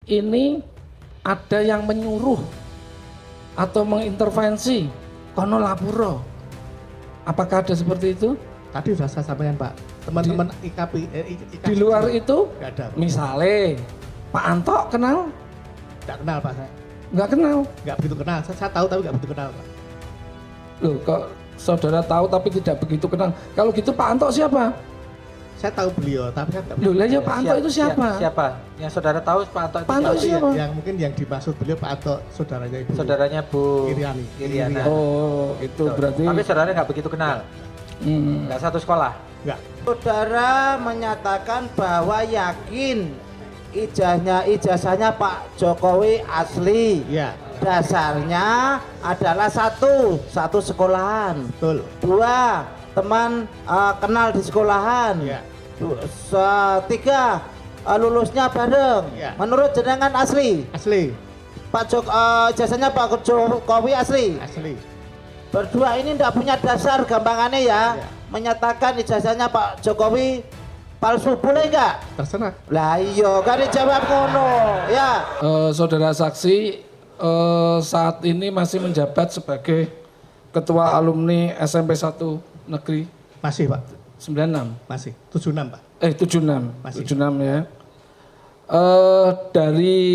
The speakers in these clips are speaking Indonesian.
ini ada yang menyuruh atau mengintervensi kono lapuro. Apakah ada seperti itu? Tadi sudah saya sampaikan Pak, teman-teman IKP, Di luar itu, nggak ada. misalnya Pak Anto kenal? Nggak kenal Pak saya, Nggak kenal. nggak begitu kenal. Saya tahu tapi nggak begitu kenal Pak. Loh, kok saudara tahu tapi tidak begitu kenal? Kalau gitu Pak Anto siapa? Saya tahu beliau, tapi saya nggak. Loh, lah ya Pak Anto itu siapa? Siapa? Yang saudara tahu Pak Anto itu Pak Anto siapa? siapa? Yang mungkin yang dimaksud beliau Pak Anto, saudaranya Ibu. Saudaranya Bu Iriani. Iriana. Oh, itu Betul. berarti. Tapi saudara nggak begitu kenal, nggak satu sekolah. Nggak. Saudara menyatakan bahwa yakin ijazahnya Pak Jokowi asli. Iya, Dasarnya adalah satu sekolahan. betul. Dua, teman kenal di sekolahan. Iya. Tiga, lulusnya bareng. Iya. Menurut jenengan asli. Asli, Ijazahnya Pak Jokowi asli. asli. Berdua ini tidak punya dasar gampangannya ya. Iya. Menyatakan ijazahnya Pak Jokowi palsu, boleh enggak? Terserah. Lah iya, kan dijawab ngono ya. Saudara saksi saat ini masih menjabat sebagai Ketua Alumni SMP 1 Negeri Masih Pak, 96. masih. 76 Pak. 76. Masih. 76 ya. Dari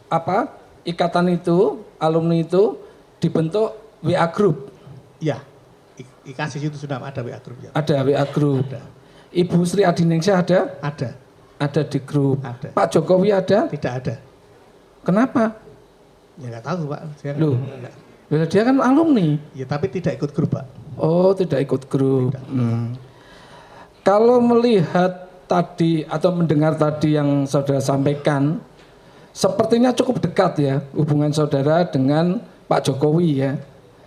apa? Ikatan itu, alumni itu dibentuk WA Group. Iya, IKASIS itu sudah ada WA Group ya. Ada WA Group. Ada. Ibu Sri Adiningsih ada? Ada, Ada di grup. Ada. Pak Jokowi ada? tidak ada. Kenapa? Ya nggak tahu Pak. Saya Loh. nggak. Bila dia kan alumni. Ya tapi tidak ikut grup Pak. Oh, tidak ikut grup. Kalau melihat tadi atau mendengar tadi yang saudara sampaikan, sepertinya cukup dekat ya hubungan saudara dengan Pak Jokowi ya.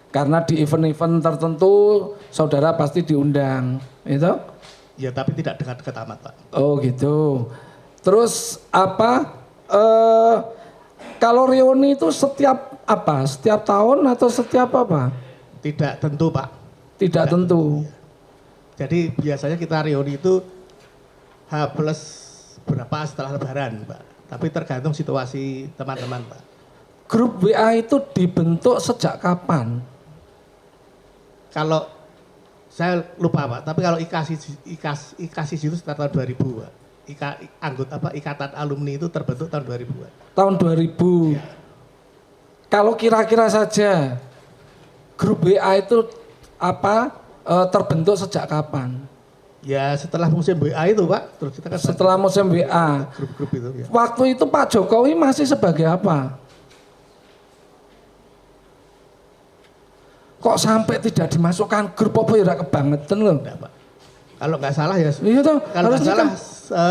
Karena di event-event tertentu saudara pasti diundang, itu? Ya tapi tidak dekat-dekat amat Pak. Oh gitu. Terus apa? Kalau reuni itu setiap apa? Setiap tahun atau setiap apa? Tidak tentu Pak. Tidak tentu. Jadi biasanya kita reuni itu H plus berapa setelah lebaran Pak. Tapi tergantung situasi teman-teman Pak. Grup WA itu dibentuk sejak kapan? Kalau saya lupa Pak, tapi kalau IKASIS itu sekitar tahun 2000 Pak. Anggota apa Ikatan Alumni itu terbentuk tahun 2000 Pak. Tahun 2000. Kalau kira-kira saja grup WA itu apa terbentuk sejak kapan? Ya setelah musim WA itu Pak, terus kita kan Setelah musim WA. grup-grup itu ya. Waktu itu Pak Jokowi masih sebagai apa? Kok sampai tidak dimasukkan grup apa ya kebangetan loh. Enggak, Pak. Kalau nggak salah ya. Iya toh, Kalau nggak harusnya salah kan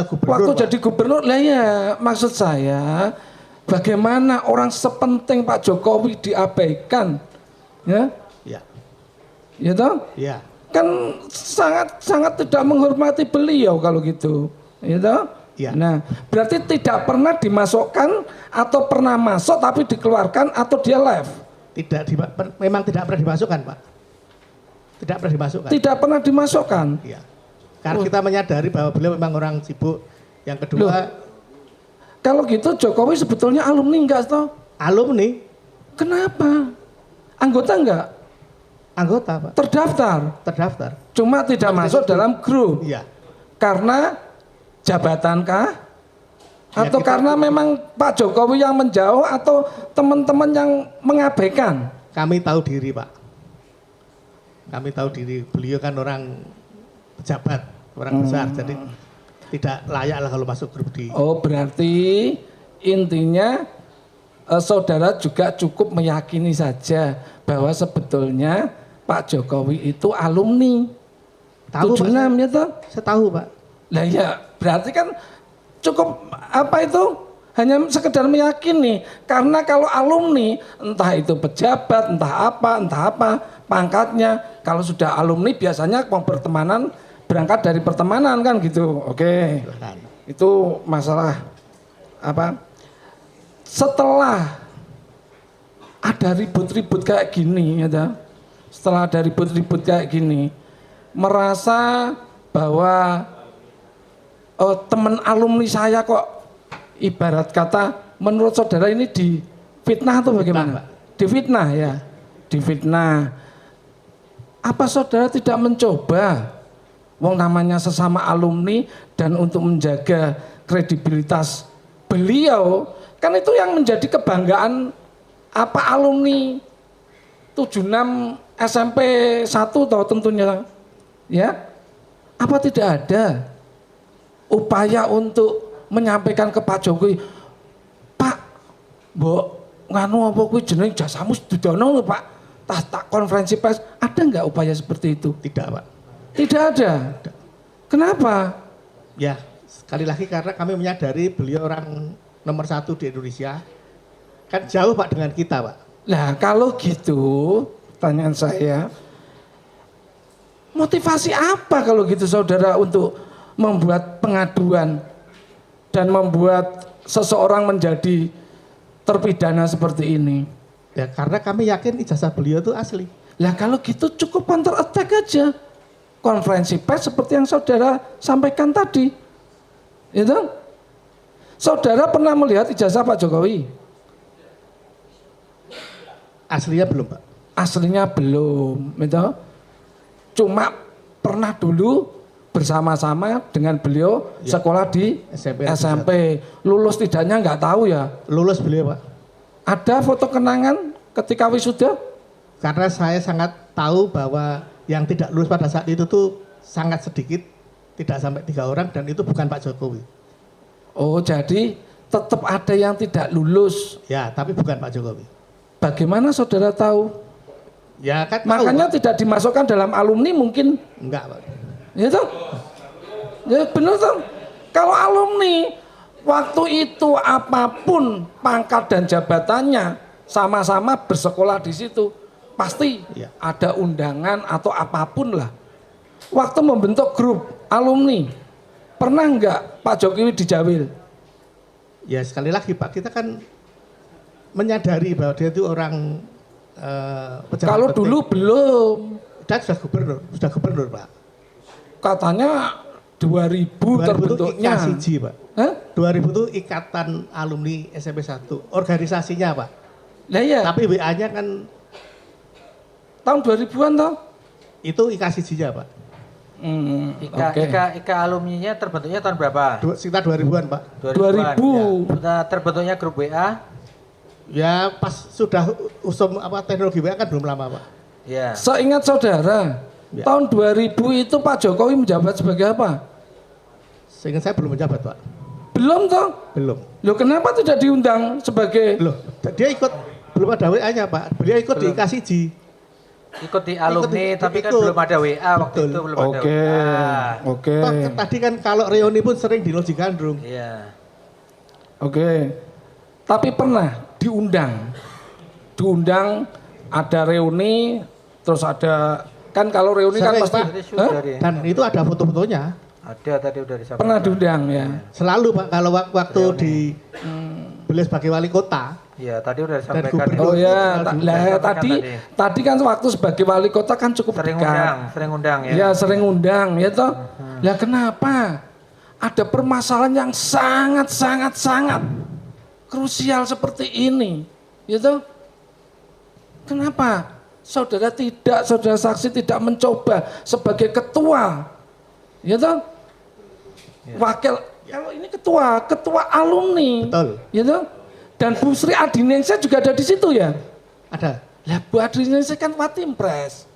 gubernur. waktu Pak. jadi gubernur lah ya, maksud saya bagaimana orang sepenting Pak Jokowi diabaikan, ya, Ya, ya toh, ya. kan sangat tidak menghormati beliau kalau gitu, ya toh. Ya. Nah, berarti tidak pernah dimasukkan atau pernah masuk tapi dikeluarkan atau dia left. Memang tidak pernah dimasukkan Pak. Tidak pernah dimasukkan. Tidak pernah dimasukkan. Iya. Karena kita menyadari bahwa beliau memang orang sibuk. Yang kedua, Loh. Kalau gitu Jokowi sebetulnya alumni enggak toh? alumni, Kenapa? Anggota enggak? anggota Pak, Terdaftar. Cuma tidak Tapi masuk itu- dalam grup. iya. Karena jabatankah? Ya, Atau kita- karena memang Pak Jokowi yang menjauh atau teman-teman yang mengabaikan? Kami tahu diri Pak. Kami tahu diri. Beliau kan orang pejabat, orang besar. Jadi tidak layak lah kalau masuk grup di. Oh, berarti intinya saudara juga cukup meyakini saja bahwa sebetulnya Pak Jokowi itu alumni. Tahu, Pak. 76 ya toh? Saya tahu Pak. Lah ya, berarti kan cukup apa itu? Hanya sekedar meyakini. Karena kalau alumni, entah itu pejabat, entah apa, pangkatnya. Kalau sudah alumni biasanya pertemanan berangkat dari pertemanan kan gitu. Oke. Silakan. Itu masalah apa? Setelah ada ribut-ribut kayak gini, ya, setelah ada ribut-ribut kayak gini, merasa bahwa teman alumni saya kok ibarat kata menurut saudara ini difitnah atau bagaimana? Pak. Difitnah ya, difitnah. Apa saudara tidak mencoba, wong namanya sesama alumni dan untuk menjaga kredibilitas beliau, kan itu yang menjadi kebanggaan apa alumni 76 SMP 1 toh tentunya ya. Apa tidak ada upaya untuk menyampaikan ke Pak Jokowi, Pak, mbok nganu apa kuwi jeneng jasamu sedono lho Pak, tak konferensi pers, ada nggak upaya seperti itu? Tidak, Pak. Tidak ada. Kenapa? Ya, sekali lagi karena kami menyadari beliau orang nomor 1 di Indonesia. Kan jauh Pak dengan kita, Pak. Nah kalau gitu, pertanyaan saya, motivasi apa kalau gitu saudara untuk membuat pengaduan dan membuat seseorang menjadi terpidana seperti ini? Ya karena kami yakin ijazah beliau itu asli. Lah kalau gitu cukup counter attack aja. Konferensi pers seperti yang saudara sampaikan tadi. Itu? Saudara pernah melihat ijazah Pak Jokowi? Aslinya belum, Pak. Aslinya belum, gitu. Cuma pernah dulu bersama-sama dengan beliau Ya. sekolah di SMP. Lulus tidaknya nggak tahu ya. Lulus beliau, Pak. Ada foto kenangan ketika wisuda? Karena saya sangat tahu bahwa yang tidak lulus pada saat itu tuh sangat sedikit, tidak sampai 3 orang, dan itu bukan Pak Jokowi. Oh, jadi tetap ada yang tidak lulus. Ya, tapi bukan Pak Jokowi. Bagaimana saudara tahu? Ya kan tahu, Makanya Pak. tidak dimasukkan dalam alumni mungkin. Enggak, Pak. Ya toh? Ya benar toh? Kalau alumni waktu itu apapun pangkat dan jabatannya sama-sama bersekolah di situ, pasti Ya. ada undangan atau apapun lah. Waktu membentuk grup alumni, pernah enggak Pak Jokowi dijawil? Ya sekali lagi Pak, kita kan menyadari bahwa dia itu orang pejabat Kalau penting. dulu belum. Dan sudah gubernur Pak. Katanya 2000 terbentuknya. IKSIJ Pak. Hah? 2000 itu Ikatan Alumni SMP 1, organisasinya Pak. Lah ya, Tapi WA-nya kan tahun 2000-an toh? itu IKSIJ-nya Pak. Oke. alumninya terbentuknya tahun berapa? Sekitar 2000-an Pak. 2000-an, 2000. ya. Sudah terbentuknya grup WA. Ya pas sudah usum teknologi WA kan belum lama Pak. Ya. Seingat saudara, Ya. tahun 2000 itu Pak Jokowi menjabat sebagai apa? Sehingga saya belum menjabat Pak. Belum toh? Belum. Loh kenapa tidak diundang sebagai... Loh, dia ikut belum ada WA-nya Pak. Beliau ikut di Belum. IKSIJ. Ikut di alumni, tapi kan ikut. belum ada WA waktu Betul. itu, belum ada Oke, WA. oke, Toh, tadi kan kalau reuni pun sering di Loji Gandrung. Iya. oke. Tapi pernah diundang. Diundang ada reuni, terus ada... Kan kalau reuni kan Sering, pasti... Pak. Jadi Hah? sudah ya. Dan itu ada foto-fotonya. Ada tadi udah disampaikan. Pernah diundang ya? Selalu Pak kalau waktu Reuni. di beliau sebagai wali kota. Iya, tadi udah disampaikan. gubernur. Oh ya, Diundang. lah Disampaikan tadi kan waktu sebagai wali kota kan cukup sering dekat. undang ya. Ya sering undang ya toh. Lah kenapa ada permasalahan yang sangat krusial seperti ini? Ya toh. Kenapa saudara saksi tidak mencoba sebagai ketua? Ya toh. Wakil kalau ini ketua alumni. Betul. Ya toh. Dan Bu Sri Adiningsih juga ada di situ ya. Ada. Lah Bu Adiningsih kan Watimpres.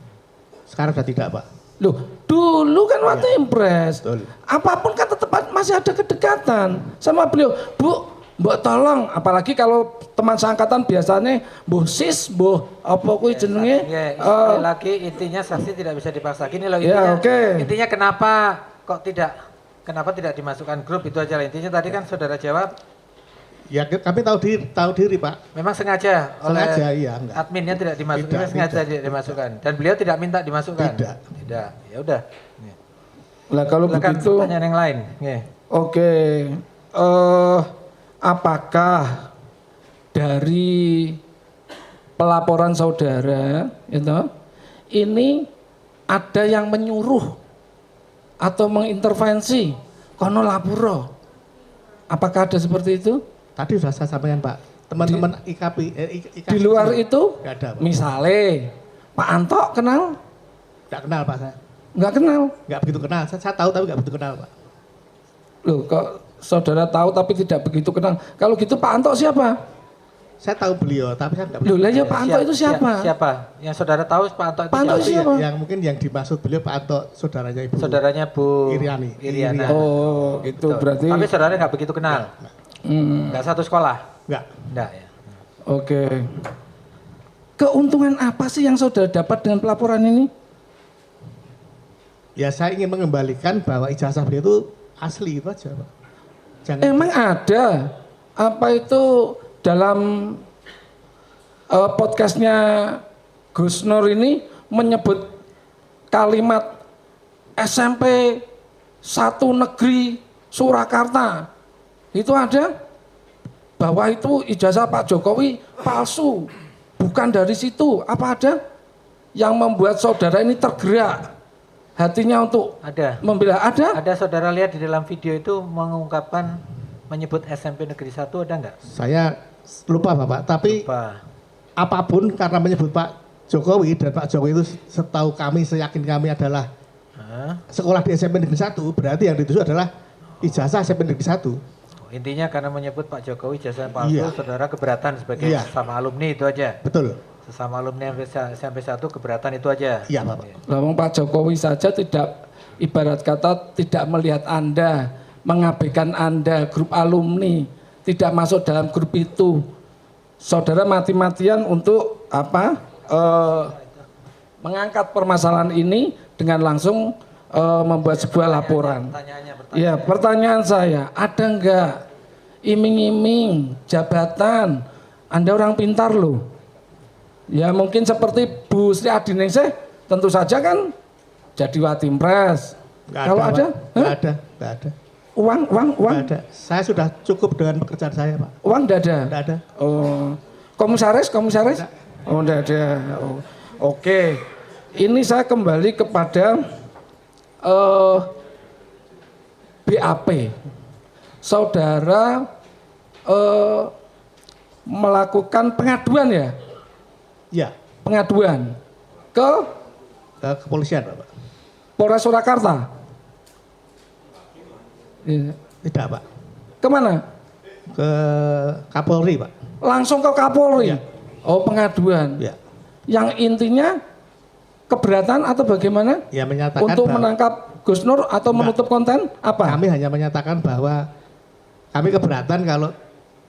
Sekarang sudah tidak Pak. Loh, dulu kan Watimpres. Betul. Apapun kan tetap masih ada kedekatan sama beliau. Bu, mbok tolong, apalagi kalau teman seangkatan biasanya Bu Sis, Bu apa kuwi jenenge? Ya, sekali lagi intinya saksi tidak bisa dipaksa. Gini loh intinya. Ya, oke. Intinya kenapa tidak dimasukkan grup itu aja lah. Intinya tadi kan saudara jawab Ya kami tahu diri Pak. memang sengaja oleh Sengaja, iya, enggak. adminnya tidak dimasukkan, Tidak, sengaja tidak. tidak dimasukkan. Dan beliau tidak minta dimasukkan. Tidak. Tidak. Ya udah. Lah kalau Silakan begitu, pertanyaan yang lain. Ya. oke. Apakah dari pelaporan saudara, itu, ini ada yang menyuruh atau mengintervensi kono lapuro. Apakah ada seperti itu? Tadi sudah saya sampaikan Pak, teman-teman IKP. Di luar itu, nggak ada Pak. misalnya Pak Anto kenal? Nggak kenal Pak saya. Nggak kenal. Nggak begitu kenal, saya tahu tapi nggak begitu kenal Pak. Loh, kok saudara tahu tapi tidak begitu kenal? Kalau gitu Pak Anto siapa? Saya tahu beliau, tapi saya nggak Loh, lah ya Pak Anto itu siapa? Siapa? Yang saudara tahu Pak Anto itu Pak Anto siapa? siapa? Yang mungkin yang dimaksud beliau Pak Anto, saudaranya Ibu. Saudaranya Bu Iriani. Iriana. Oh, gitu Betul. berarti. Tapi saudara nggak begitu kenal. Nggak satu sekolah. Nggak. Nggak ya. Oke. Keuntungan apa sih yang saudara dapat dengan pelaporan ini? Ya saya ingin mengembalikan bahwa ijazah beliau itu asli itu aja Pak. Jangan Emang ada apa itu dalam podcastnya Gus Nur ini menyebut kalimat SMP 1 Negeri Surakarta itu ada bahwa itu ijazah Pak Jokowi palsu, bukan dari situ. Apa ada yang membuat saudara ini tergerak hatinya untuk Ada. membela? Ada? Ada saudara lihat di dalam video itu mengungkapkan menyebut SMP Negeri 1 ada nggak? saya lupa Bapak, tapi Pak. apapun karena menyebut Pak Jokowi dan Pak Jokowi itu setahu kami, seyakin kami adalah Hah? sekolah di SMP Negeri 1, berarti yang dituju adalah ijazah SMP Negeri 1. Intinya karena menyebut Pak Jokowi jasa palsu, Iya. saudara keberatan sebagai Iya. sesama alumni itu aja. Betul. Sesama alumni SMP 1 keberatan itu aja. Iya Bapak. Lawang Pak Jokowi saja tidak, ibarat kata tidak melihat Anda, mengabaikan Anda, grup alumni, tidak masuk dalam grup itu. Saudara mati-matian untuk apa? Mengangkat permasalahan ini dengan langsung membuat sebuah laporan. Ya, pertanyaan saya, ada enggak iming-iming jabatan? Anda orang pintar loh. Ya mungkin seperti Bu Sri Adiningsih tentu saja kan jadi Watimpres. Kalau Pak. ada, Nggak hah? ada, nggak ada. Uang, Nggak ada. Saya sudah cukup dengan pekerjaan saya Pak. uang enggak ada. Nggak ada. Oh, komisaris? Oh, enggak ada. Oh, oke. Ini saya kembali kepada BAP. Saudara melakukan pengaduan ya? Iya, Pengaduan ke ke kepolisian Bapak. Polres Surakarta. Iya. Tidak Pak. Kemana? Ke Kapolri Pak. Langsung ke Kapolri. Iya. Oh, pengaduan. Ya. Yang intinya keberatan atau bagaimana? Ya menyatakan Untuk bahwa menangkap Gus Nur atau menutup konten apa? kami hanya menyatakan bahwa kami keberatan kalau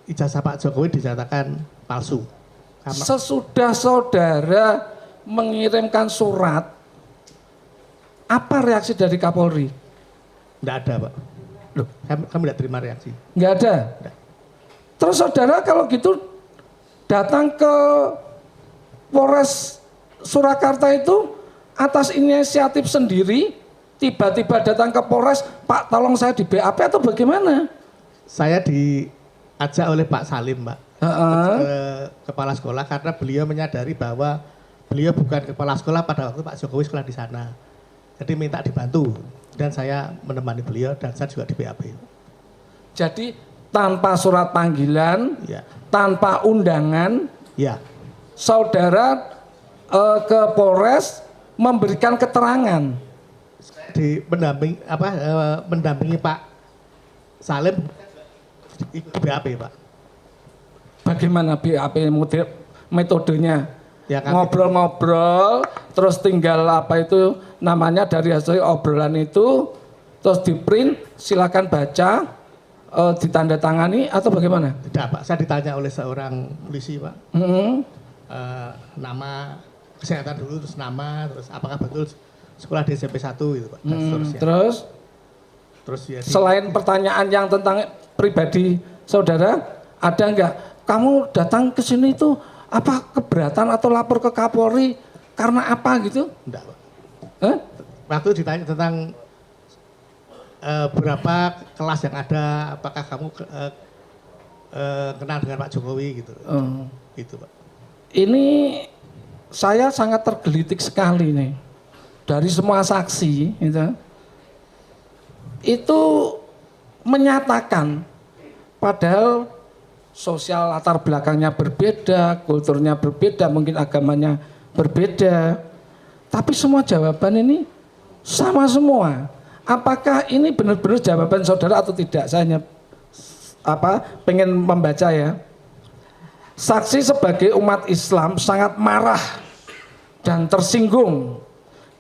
ijazah Pak Jokowi dinyatakan palsu. Karena Sesudah saudara mengirimkan surat, apa reaksi dari Kapolri? tidak ada Pak. Loh, Kami tidak terima reaksi. nggak ada. Nggak. Terus saudara kalau gitu datang ke Polres Surakarta itu atas inisiatif sendiri, tiba-tiba datang ke Polres, Pak tolong saya di BAP atau bagaimana? Saya diajak oleh Pak Salim Pak, kepala sekolah, karena beliau menyadari bahwa beliau bukan kepala sekolah pada waktu Pak Jokowi sekolah di sana. Jadi minta dibantu dan saya menemani beliau dan saya juga di BAP. Jadi tanpa surat panggilan, Ya, tanpa undangan, ya, saudara ke Polres memberikan keterangan. di mendampingi Pak Salim di BAP Pak. Bagaimana BAP metodenya? Ya, kami- Ngobrol-ngobrol, terus tinggal apa itu namanya dari hasil obrolan itu, terus di print, silakan baca, ditandatangani atau bagaimana? Tidak Pak, saya ditanya oleh seorang polisi Pak. Hmm. Nama kesehatan dulu, terus nama, terus apakah betul sekolah di SMP 1 gitu Pak. Dan seterusnya. Terus Terus ya selain pertanyaan yang tentang pribadi saudara, ada enggak kamu datang ke sini itu apa keberatan atau lapor ke Kapolri karena apa gitu? enggak Pak. Hah? Waktu ditanya tentang berapa kelas yang ada, apakah kamu kenal dengan Pak Jokowi gitu. Gitu Pak. Ini saya sangat tergelitik sekali nih dari semua saksi gitu. Itu menyatakan padahal sosial latar belakangnya berbeda, kulturnya berbeda, mungkin agamanya berbeda. Tapi semua jawaban ini sama semua. Apakah ini benar-benar jawaban saudara atau tidak? Saya hanya pengen membaca ya. Saksi sebagai umat Islam sangat marah dan tersinggung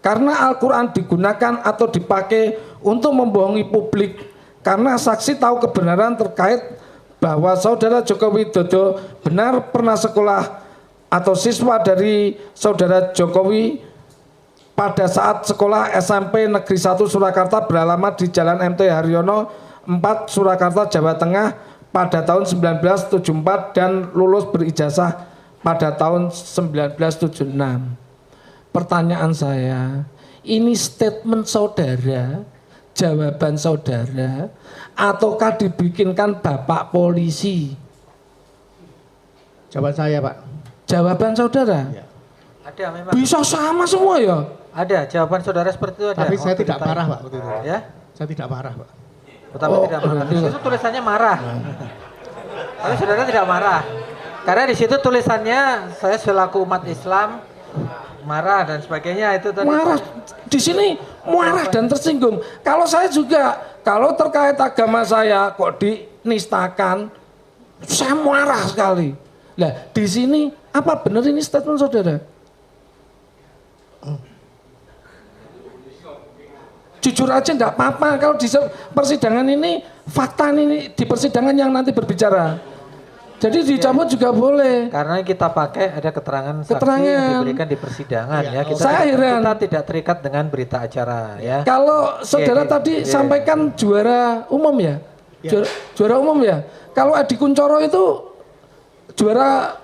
karena Al-Quran digunakan atau dipakai untuk membohongi publik, karena saksi tahu kebenaran terkait bahwa saudara Joko Widodo benar pernah sekolah atau siswa dari saudara Jokowi pada saat sekolah SMP Negeri 1 Surakarta beralamat di Jalan MT Haryono 4 Surakarta, Jawa Tengah pada tahun 1974 dan lulus berijazah pada tahun 1976. Pertanyaan saya, ini statement saudara, jawaban saudara, ataukah dibikinkan Bapak polisi? Jawaban saya, Pak. Jawaban saudara? Ya. Ada memang. Bisa sama semua ya? Ada, jawaban saudara seperti itu ada. Tapi saya Waktu tidak ditanya. marah, Pak, waktu itu. Ya? Saya tidak marah, Pak. Tetapi tidak marah. Di situ tulisannya marah. Tapi saudara tidak marah. Karena di situ tulisannya saya selaku umat Islam marah dan sebagainya itu tadi. Marah. Di sini marah dan tersinggung. Kalau saya juga, kalau terkait agama saya kok dinistakan, saya marah sekali. Nah, di sini apa benar ini statement saudara? Jujur aja enggak apa-apa kalau di persidangan ini, fakta ini di persidangan yang nanti berbicara. Jadi dicabut juga boleh. Karena kita pakai ada keterangan saksi Keterangan. yang diberikan di persidangan ya. Saya heran. Kita tidak terikat dengan berita acara ya. Kalau saudara tadi sampaikan juara umum ya? Juara umum ya? Kalau Edi Kuncoro itu juara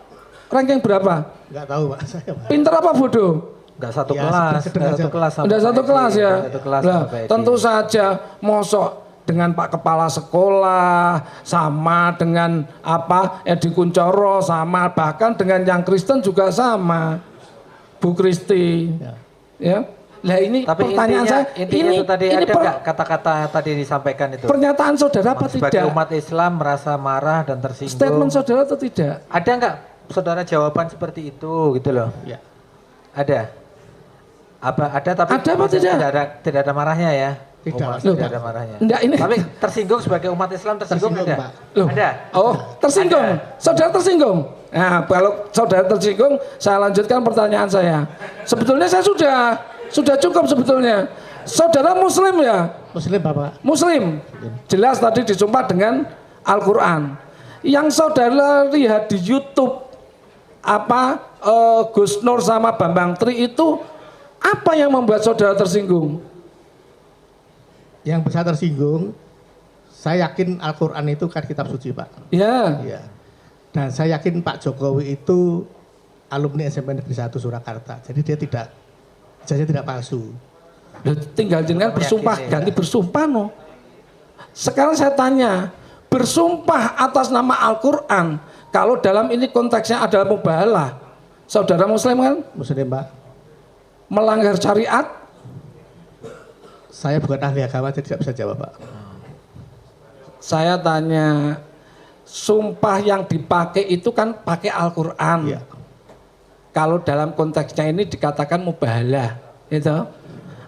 ranking berapa? Enggak tahu, Pak. Saya, Pak. Pinter apa bodoh? Enggak satu Ya, kelas, sedang enggak aja. satu kelas sama Udah Pak satu Edi, kelas ya? satu kelas Lah, sama Pak Edi. tentu saja mosok dengan Pak Kepala Sekolah sama dengan Edi Kuncoro sama, bahkan dengan yang Kristen juga sama, Bu Kristi ya. Lah ini Tapi pertanyaan saya, intinya ini itu tadi ada enggak kata-kata tadi disampaikan itu? pernyataan saudara apa Sebagai tidak? umat Islam merasa marah dan tersinggung. Statement saudara atau tidak? Ada enggak saudara jawaban seperti itu gitu loh? Ya. Ada. Apa ada tapi Ada apa tidak? Tidak ada marahnya ya. Tidak, Oh, Loh, tidak ada marahnya. Enggak, ini Tapi tersinggung sebagai umat Islam tersinggung, Tersinggung, ada. Pak. Loh. Ada. Oh, tersinggung. Saudara tersinggung. Nah, kalau saudara tersinggung, saya lanjutkan pertanyaan saya. Sebetulnya saya sudah cukup sebetulnya. Saudara Muslim ya? Muslim, Bapak. Muslim. Jelas tadi disumpah dengan Al-Quran. Yang saudara lihat di YouTube Gus Nur sama Bambang Tri itu apa yang membuat saudara tersinggung? Yang besar tersinggung, saya yakin Al-Quran itu kan kitab suci, Pak. Ya. Iya. Dan saya yakin Pak Jokowi itu alumni SMP Negeri 1 Surakarta. Jadi dia tidak palsu. Tinggal jenengan bersumpah, ganti bersumpah no. Sekarang saya tanya, bersumpah atas nama Al-Quran, kalau dalam ini konteksnya adalah mubahalah, saudara Muslim kan? Muslim, Pak. Melanggar syariat? Saya bukan ahli agama, jadi tidak bisa jawab, Pak. Saya tanya, sumpah yang dipakai itu kan pakai Al-Quran. Iya. Kalau dalam konteksnya ini dikatakan mubahalah, gitu.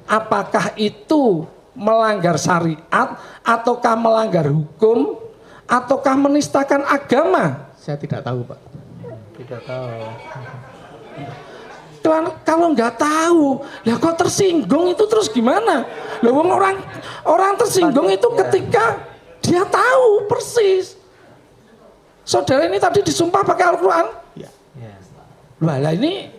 Apakah itu melanggar syariat, ataukah melanggar hukum, ataukah menistakan agama? Saya tidak tahu, Pak. Tidak tahu. Kalau nggak tahu, lah kok tersinggung itu terus gimana? Loh, orang tersinggung itu ketika dia tahu persis. Saudara ini tadi disumpah pakai Al-Quran. Ya. Ya. Lah ini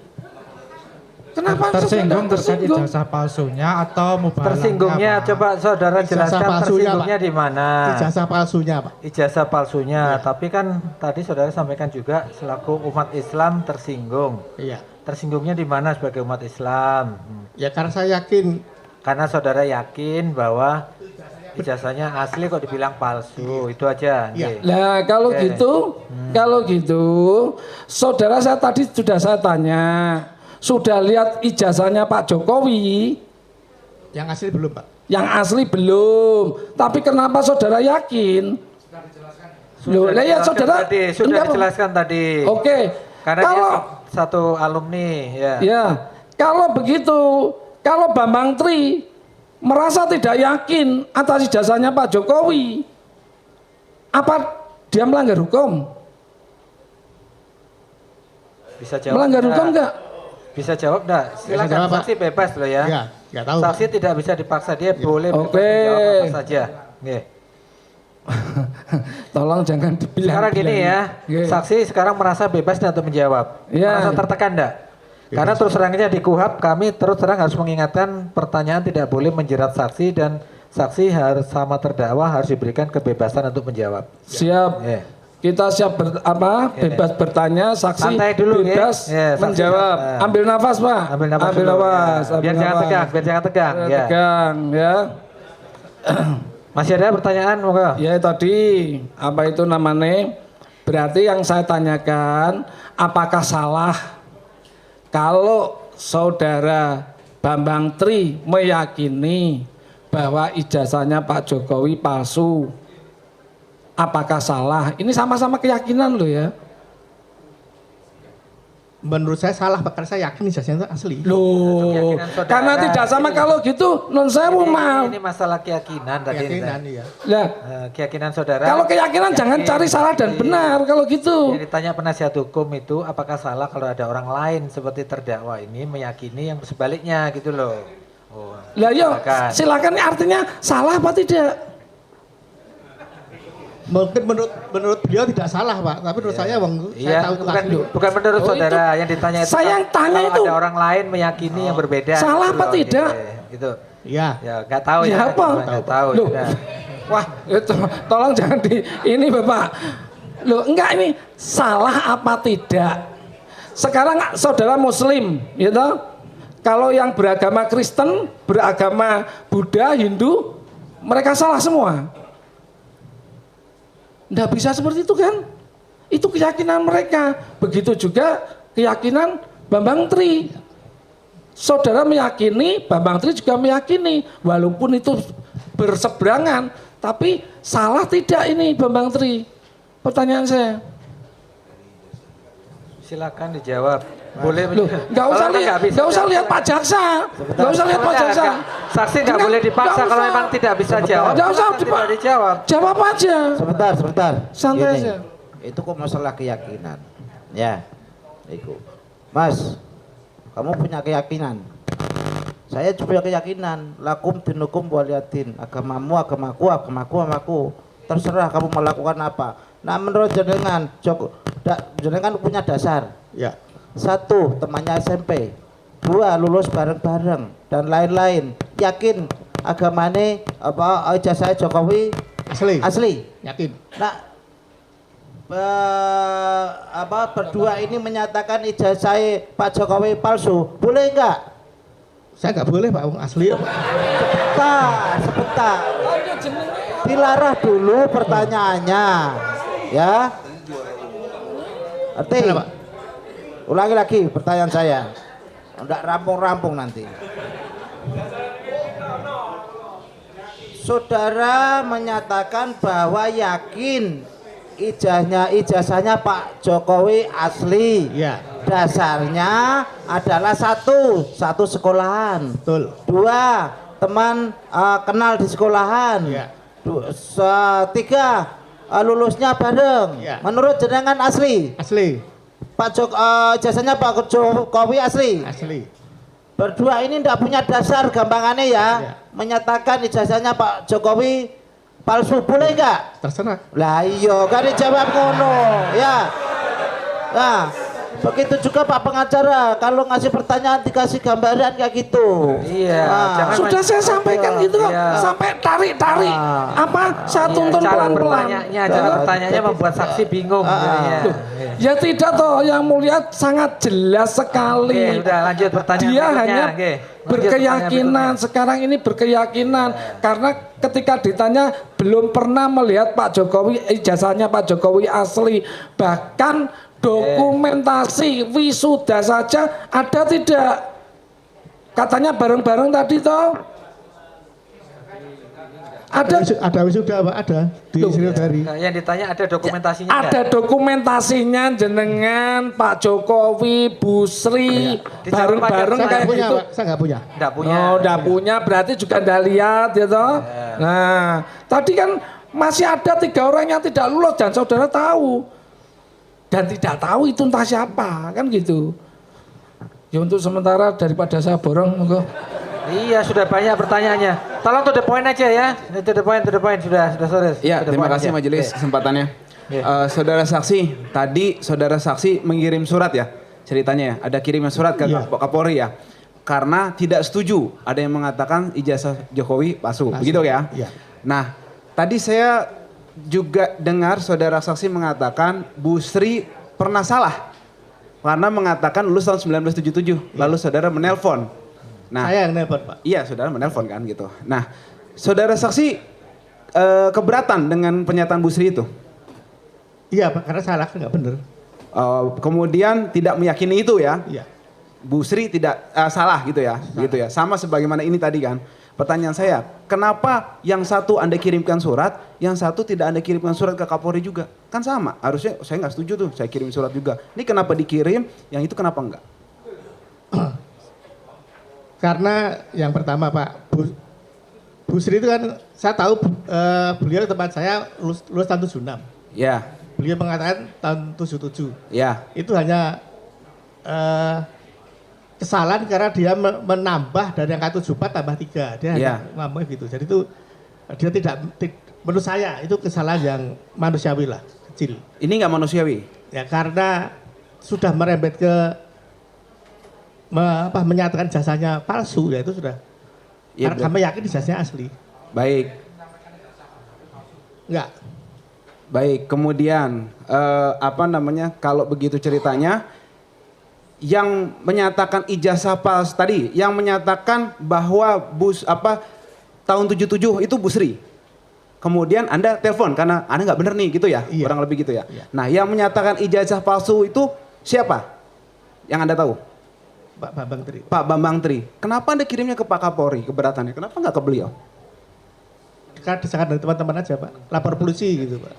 kenapa tersinggung saudara terkait ijazah palsunya atau mubalahnya, Tersinggungnya Pak? coba saudara Ijazah jelaskan palsunya, tersinggungnya Pak. di mana? Ijazah palsunya, Pak. Ijazah palsunya, tapi kan tadi saudara sampaikan juga selaku umat Islam tersinggung. Iya. Tersinggungnya di mana sebagai umat Islam? Ya karena saya yakin Karena saudara yakin bahwa ijazahnya asli kok dibilang palsu, itu aja. Iya. nggih. Nah kalau gitu, saudara saya tadi sudah saya tanya, sudah lihat ijazahnya Pak Jokowi? yang asli belum, Pak. Yang asli belum. Tapi kenapa saudara yakin? Loh, lah ya saudara sudah dijelaskan tadi. Oke. Karena kalau dia satu alumni ya. Ya, kalau begitu, kalau Bambang Tri merasa tidak yakin atas ijazahnya Pak Jokowi, apa dia melanggar hukum? Bisa jawab. Melanggar hukum enggak? Bisa jawab enggak? Silakan, jawab, Pak. saksi bebas loh ya. Iya, nggak tahu. Saksi tidak bisa dipaksa, dia boleh bebas Oke. menjawab apa saja. Nggih. Tolong jangan dibilang. Sekarang gini ya, Nggih. saksi sekarang merasa bebas untuk menjawab. Ya. Merasa tertekan enggak? Karena terus terangnya di KUHAP kami terus terang harus mengingatkan pertanyaan tidak boleh menjerat saksi dan saksi harus sama terdakwa harus diberikan kebebasan untuk menjawab. Siap. Ya. Kita siap bebas bertanya, saksi Santai dulu, bebas ya, saksi menjawab. santai. Ambil nafas, Pak. Ambil nafas dulu, nafas. ya. Ambil Biar jangan nafas. tegang, biar jangan tegang. Ya. Tegang, ya. Masih ada pertanyaan, moga? Ya tadi apa itu namanya? Berarti yang saya tanyakan, apakah salah kalau saudara Bambang Tri meyakini bahwa ijazahnya Pak Jokowi palsu? Apakah salah? Ini sama-sama keyakinan loh ya. Menurut saya salah, karena saya yakin ijazahnya itu asli. Loh, Keyakinan saudara. karena tidak sama kalau gitu non sewu mau. Ini masalah keyakinan tadi. Keyakinan, iya. Lah, Keyakinan saudara. kalau keyakinan jangan cari salah dan benar kalau gitu. Jadi ditanya penasihat hukum itu apakah salah kalau ada orang lain seperti terdakwa ini meyakini yang sebaliknya gitu loh. Oh, Lah yo, silakan artinya salah apa tidak? Mungkin menurut beliau tidak salah, Pak. Tapi menurut saya, Bang, Iya, saya tahu itu asli. bukan menurut Oh, saudara yang ditanya itu. saya yang tanya kalau itu. ada orang lain meyakini yang berbeda. Salah gitu apa loh, tidak? Gitu. Iya. Ya, nggak tahu Ya ya. apa? Nggak tahu. Loh. Ya. Wah, itu, tolong jangan di ini Bapak. Loh, enggak ini salah apa tidak? Sekarang saudara muslim, gitu. Kalau yang beragama Kristen, beragama Buddha, Hindu, mereka salah semua. Nggak bisa seperti itu kan? Itu keyakinan mereka. Begitu juga keyakinan Bambang Tri. Saudara meyakini, Bambang Tri juga meyakini. Walaupun itu berseberangan, tapi salah tidak ini Bambang Tri? Pertanyaan saya. Silakan dijawab. Boleh. Loh, nggak usah Kalau lihat, bisa, nggak usah lihat Pak Jaksa, nggak usah lihat Pak Jaksa. Saksi nggak boleh dipaksa Nggak kalau usah. memang tidak bisa jawab. Nggak usah tidak dijawab. Jawab aja. Sebentar. Santai Gini, aja. Itu kok masalah keyakinan. Ya. Iku. Mas, kamu punya keyakinan. Saya juga punya keyakinan. Lakum dinukum waliyatin. Agamamu, agamaku. Terserah kamu melakukan apa. Nah, menurut jenengan, jenengan punya dasar. Ya. 1, temannya SMP. 2, lulus bareng-bareng dan lain-lain. Yakin agamane apa ijazah Jokowi asli. Yakin. Nah, berdua ini menyatakan ijazah Pak Jokowi palsu. Boleh enggak? Saya nggak boleh, Pak, Wong asli. Sebentar. Dilarah dulu pertanyaannya. Ya. Arti. Mana, Pak? Ulangi lagi pertanyaan saya. Enggak rampung-rampung nanti. Saudara menyatakan bahwa yakin ijazahnya Pak Jokowi asli. Iya. Dasarnya adalah satu sekolahan. Betul. 2, teman kenal di sekolahan. Iya. 3, lulusnya bareng. Iya. Menurut jenengan asli. Asli. Ijazahnya Pak Jokowi asli. Asli. Berdua ini tidak punya dasar gampangannya ya. Iya. Menyatakan ijazahnya Pak Jokowi palsu, boleh enggak? Terserah. Lah iya, kan dijawab ngono, ya. Nah, begitu juga Pak pengacara, kalau ngasih pertanyaan dikasih gambaran kayak gitu. Iya. Nah, jangan Sudah saya sampaikan gitu kok, Iya. sampai tarik-tarik. Apa? Saya tuntun cara pelan-pelan. bertanyanya membuat saksi bingung jadinya. Ya tidak toh, yang mulia sangat jelas sekali. Oke, udah lanjut pertanyaan Dia berikutnya. hanya Oke, lanjut berkeyakinan, pertanyaan sekarang ini berkeyakinan. Karena ketika ditanya belum pernah melihat Pak Jokowi, ijazahnya Pak Jokowi asli. Bahkan dokumentasi wisuda saja ada tidak? Katanya bareng-bareng tadi toh. Ada wisuda Pak, ada di Loh. Sriwedari. Nah, yang ditanya ada dokumentasinya Ada nggak? dokumentasinya jenengan Pak Jokowi, Bu Sri, Dijawab bareng-bareng aja, Saya nggak kayak punya gitu. Pak, saya nggak punya. Nggak punya. Oh, udah punya berarti juga ndak lihat ya toh. Nah, tadi kan masih ada 3 orang yang tidak lulus dan saudara tahu. Dan tidak tahu itu entah siapa, kan gitu. Ya untuk sementara daripada saya borong monggo. Iya, sudah banyak pertanyaannya. Tolong to the point aja ya. To the point sudah sore. Ya, To the terima point kasih aja. majelis Oke. kesempatannya. Saudara saksi, tadi saudara saksi mengirim surat ya ceritanya ya. Ada kiriman surat ke Iya. Kapolri ya. Karena tidak setuju, ada yang mengatakan ijazah Jokowi palsu, begitu ya? Iya. Nah, tadi saya juga dengar saudara saksi mengatakan Bu Sri pernah salah karena mengatakan lulus tahun 1977. Lalu saudara menelpon. Nah, Saya yang nelpon Pak. iya, saudara menelpon kan gitu. Nah, saudara saksi keberatan dengan pernyataan Bu Sri itu. Iya Pak, karena salah kan nggak bener. Kemudian tidak meyakini itu ya. Iya. Bu Sri tidak salah gitu ya, gitu ya. Sama sebagaimana ini tadi kan. Pertanyaan saya, kenapa yang satu Anda kirimkan surat, yang satu tidak Anda kirimkan surat ke Kapolri juga? Kan sama. Harusnya saya nggak setuju tuh, saya kirim surat juga. Ini kenapa dikirim, yang itu kenapa enggak? Karena yang pertama Pak, Bu Sri itu kan saya tahu beliau tempat saya lulus tahun 76. Ya, Beliau mengatakan tahun 77. ya, Itu hanya kesalahan karena dia menambah dari angka 74 tambah 3. Dia Iya. hanya ngomong gitu. Jadi itu dia tidak menurut saya itu kesalahan yang manusiawi lah, kecil. ini nggak manusiawi. Ya karena sudah merembet ke menyatakan jasanya palsu ya itu sudah. Ya, Karena kami yakin jasanya asli. Baik, Enggak. baik. Kemudian kalau begitu ceritanya, yang menyatakan ijazah palsu tadi, yang menyatakan bahwa tahun 77 itu Bu Sri. Kemudian Anda telepon karena Anda nggak benar nih gitu ya, Iya. kurang lebih gitu ya. Iya. Nah, yang menyatakan ijazah palsu itu siapa? Yang Anda tahu? Pak Bambang Tri. Pak Bambang Tri. Kenapa Anda kirimnya ke Pak Kapolri keberatannya? Kenapa nggak ke beliau? Karena desakan dari teman-teman aja Pak. Lapor polisi gitu Pak.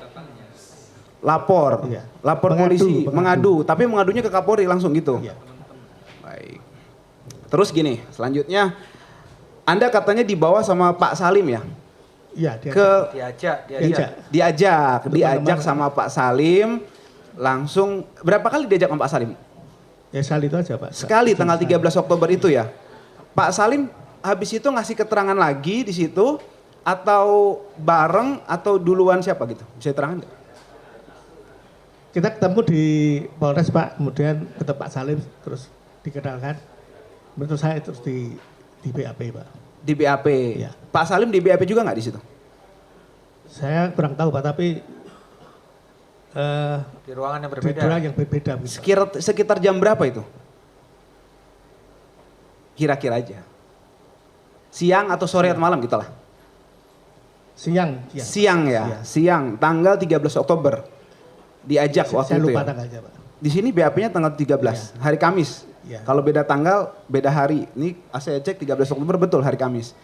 Lapor, Iya. lapor Mengadu, polisi, mengadu. mengadu, tapi mengadunya ke Kapolri langsung gitu. Iya. Baik. Terus gini, selanjutnya Anda katanya dibawa sama Pak Salim ya? Iya, dia Diajak. Diajak Teman-teman. sama Pak Salim, langsung berapa kali diajak sama Pak Salim? ya soal itu aja Pak. Sekali tanggal 13 Oktober itu ya. Pak Salim habis itu ngasih keterangan lagi di situ atau bareng atau duluan siapa gitu? Bisa diterangkan nggak? Kita ketemu di Polres Pak, kemudian ketemu Pak Salim terus dikenalkan. Menurut saya terus di BAP Pak. Di BAP. Iya. Pak Salim di BAP juga nggak di situ? Saya kurang tahu Pak, tapi Di ruangan yang di berbeda. ruang yang berbeda. Gitu. Sekitar jam berapa itu? Kira-kira aja. Siang atau sore atau malam gitu lah. Siang. Siang ya, Iya. siang tanggal 13 Oktober. Diajak waktu Saya itu lupa ya. tanggalnya Pak. Di sini BAP-nya tanggal 13, hari Kamis. Iya. Kalau beda tanggal, beda hari. Ini saya cek 13 Oktober betul hari Kamis.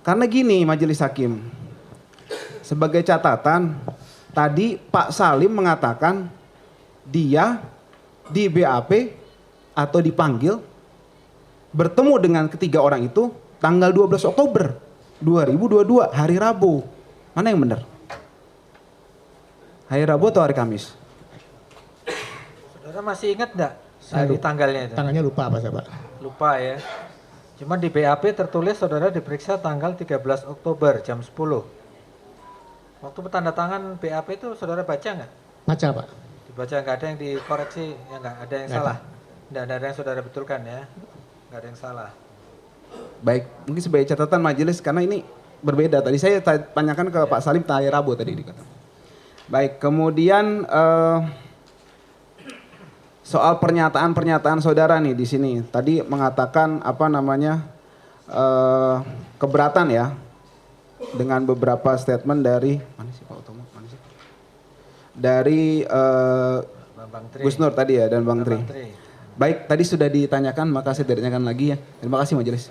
Karena gini majelis hakim. Sebagai catatan, tadi Pak Salim mengatakan dia di BAP atau dipanggil bertemu dengan ketiga orang itu tanggal 12 Oktober 2022, hari Rabu. Mana yang benar? Hari Rabu atau hari Kamis? Saudara masih ingat nggak Saya hari lupa. tanggalnya itu? Tangannya lupa Pak saya Pak. Lupa ya. Cuma di BAP tertulis saudara diperiksa tanggal 13 Oktober jam 10. Waktu tanda tangan BAP itu saudara baca nggak? Baca Pak. Dibaca, nggak ada yang dikoreksi, ya nggak ada yang Nggak salah. Nggak ada yang saudara betulkan ya. Nggak ada yang salah. Baik, mungkin sebagai catatan majelis karena ini berbeda. Tadi saya tanyakan ke Pak Salim hari Rabu tadi dikatakan. Baik, kemudian soal pernyataan-pernyataan saudara nih di sini. Tadi mengatakan keberatan ya dengan beberapa statement dari mana sih Pak Utomo? Mana sih? Dari Bang Tri. Gus Nur tadi ya dan Bang Tri. Bang Tri. Baik, tadi sudah ditanyakan, maka saya tidak tanyakan lagi ya. Terima kasih majelis.